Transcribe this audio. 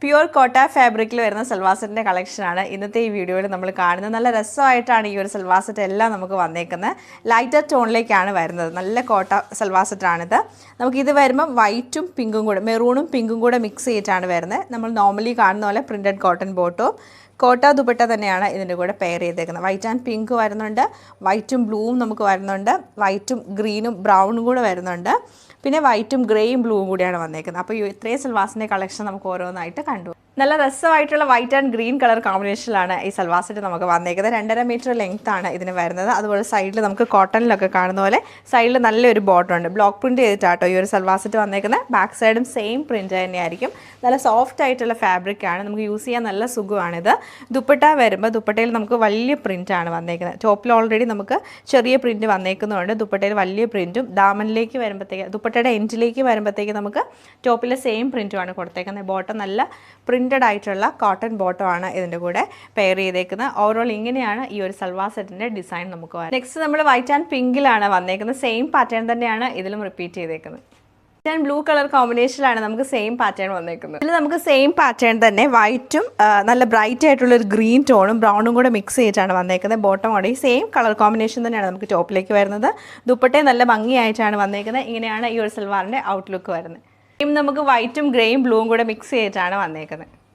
Pure കോട്ട ഫാബ്രിക്കിൽ വരുന്ന സൽവാർ സെറ്റിൻ്റെ കളക്ഷനാണ് ഇന്നത്തെ ഈ വീഡിയോയിൽ നമ്മൾ കാണുന്നത്. നല്ല രസമായിട്ടാണ് ഈ ഒരു സൽവാർ സെറ്റ് എല്ലാം നമുക്ക് വന്നേക്കുന്നത്. ലൈറ്റർ ടോണിലേക്കാണ് വരുന്നത്. നല്ല കോട്ട സൽവാർ സെറ്റാണിത്. നമുക്കിത് വരുമ്പം വൈറ്റും പിങ്കും കൂടെ, മെറൂണും പിങ്കും കൂടെ മിക്സ് ചെയ്തിട്ടാണ് വരുന്നത്. നമ്മൾ നോർമലി കാണുന്ന പോലെ പ്രിൻറ്റഡ് കോട്ടൺ ബോട്ടും കോട്ട ദുപ്പട്ട തന്നെയാണ് ഇതിൻ്റെ കൂടെ പെയർ ചെയ്തേക്കുന്നത്. വൈറ്റ് ആൻഡ് പിങ്ക് വരുന്നുണ്ട്, വൈറ്റും ബ്ലൂവും നമുക്ക് വരുന്നുണ്ട്, വൈറ്റും ഗ്രീനും ബ്രൗണും കൂടെ വരുന്നുണ്ട്, പിന്നെ വൈറ്റും ഗ്രേയും ബ്ലൂവും കൂടിയാണ് വന്നേക്കുന്നത്. അപ്പോൾ ഇത്രയും സൽവാസിൻ്റെ കളക്ഷൻ നമുക്ക് ഓരോന്നായിട്ട് കണ്ടു. നല്ല രസമായിട്ടുള്ള വൈറ്റ് ആൻഡ് ഗ്രീൻ കളർ കോമ്പിനേഷനിലാണ് ഈ സൽവാർ സെറ്റ് നമുക്ക് വന്നേക്കുന്നത്. 2.5 മീറ്റർ ലെങ്ത് ആണ് ഇതിന് വരുന്നത്. അതുപോലെ സൈഡിൽ നമുക്ക് കോട്ടണിലൊക്കെ കാണുന്ന പോലെ സൈഡിൽ നല്ലൊരു ബോർഡർ ഉണ്ട്. ബ്ലോക്ക് പ്രിൻറ്റ് ചെയ്തിട്ടാട്ടോ ഈ ഒരു സൽവാർ സെറ്റ് വന്നേക്കുന്നത്. ബാക്ക് സൈഡും സെയിം പ്രിൻറ്റ് തന്നെയായിരിക്കും. നല്ല സോഫ്റ്റ് ആയിട്ടുള്ള ഫാബ്രിക്കാണ്, നമുക്ക് യൂസ് ചെയ്യാൻ നല്ല സുഖമാണിത്. ദുപ്പട്ട വരുമ്പോൾ ദുപ്പട്ടയിൽ നമുക്ക് വലിയ പ്രിൻറ്റാണ് വന്നേക്കുന്നത്. ടോപ്പിൽ ഓൾറെഡി നമുക്ക് ചെറിയ പ്രിൻറ്റ് വന്നേക്കുന്നതുകൊണ്ട് ദുപ്പട്ടയിൽ വലിയ പ്രിൻറ്റും, ദാമനിലേക്ക് വരുമ്പോഴത്തേക്ക് ദുപ്പട്ടയുടെ എൻഡിലേക്ക് വരുമ്പോഴത്തേക്ക് നമുക്ക് ടോപ്പിലെ സെയിം പ്രിൻറ്റുമാണ് കൊടുത്തേക്കുന്നത്. ബോട്ടം നല്ല പ്രിൻറ്റഡ് ആയിട്ടുള്ള കോട്ടൺ ബോട്ടം ആണ് ഇതിൻ്റെ കൂടെ പെയർ ചെയ്തേക്കുന്നത്. ഓവറോൾ ഇങ്ങനെയാണ് ഈ ഒരു സൽവാർ സെറ്റിൻ്റെ ഡിസൈൻ നമുക്ക് വരുന്നത്. നെക്സ്റ്റ് നമ്മൾ വൈറ്റ് ആൻഡ് പിങ്കിലാണ് വന്നേക്കുന്നത്. സെയിം പാറ്റേൺ തന്നെയാണ് ഇതിലും റിപ്പീറ്റ് ചെയ്തേക്കുന്നത്. വൈറ്റ് ആൻഡ് ബ്ലൂ കളർ കോമ്പിനേഷനിലാണ് നമുക്ക് സെയിം പാറ്റേൺ വന്നേക്കുന്നത്. ഇതിൽ നമുക്ക് സെയിം പാറ്റേൺ തന്നെ വൈറ്റും നല്ല ബ്രൈറ്റ് ആയിട്ടുള്ള ഒരു ഗ്രീൻ ടോണും ബ്രൗണും കൂടെ മിക്സ് ചെയ്തിട്ടാണ് വന്നേക്കുന്നത്. ബോട്ടം കൂടെ ഈ സെയിം കളർ കോമ്പിനേഷൻ തന്നെയാണ് നമുക്ക് ടോപ്പിലേക്ക് വരുന്നത്. ദുപ്പട്ടയും നല്ല ഭംഗിയായിട്ടാണ് വന്നേക്കുന്നത്. ഇങ്ങനെയാണ് ഈ ഒരു സൽവാറിൻ്റെ ഔട്ട്ലുക്ക് വരുന്നത്. നമുക്ക് വൈറ്റും ഗ്രേയും ബ്ലൂവും കൂടെ മിക്സ് ചെയ്തിട്ടാണ് വന്നേക്കുന്നത്.